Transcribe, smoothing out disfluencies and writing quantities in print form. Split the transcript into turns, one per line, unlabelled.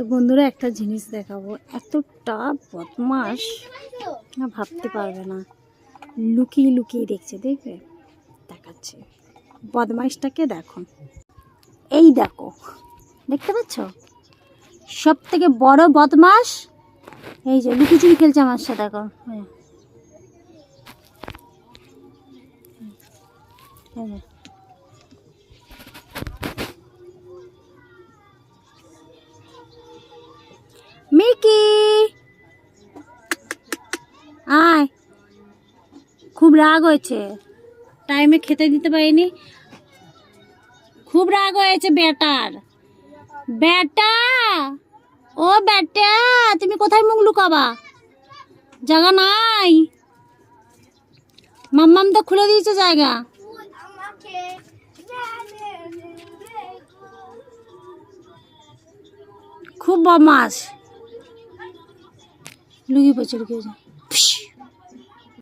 তো বন্ধুরা একটা জিনিস দেখাবো, এতটা বদমাস না ভাবতে পারবে না। লুকিয়ে লুকিয়ে দেখছে, দেখবে দেখাচ্ছে বদমাইশটাকে। দেখো, এই দেখো, দেখতে পাচ্ছ? সব থেকে বড় বদমাস এই যে লুকিচুরি খেলছে আমার সাথে। দেখো, মিকি আয়, খুব রাগ হয়েছে, টাইমে খেতে দিতে পারিনি, খুব রাগ হয়েছে বেটার। বেটা, ও বেটা, তুমি কোথায় মুখ লুকাবা? জায়গা নাই, মাম্মাম তো খুলে দিয়েছে জায়গা। খুব বদমাস, লুকিয়ে পড়ছে, লুকিয়ে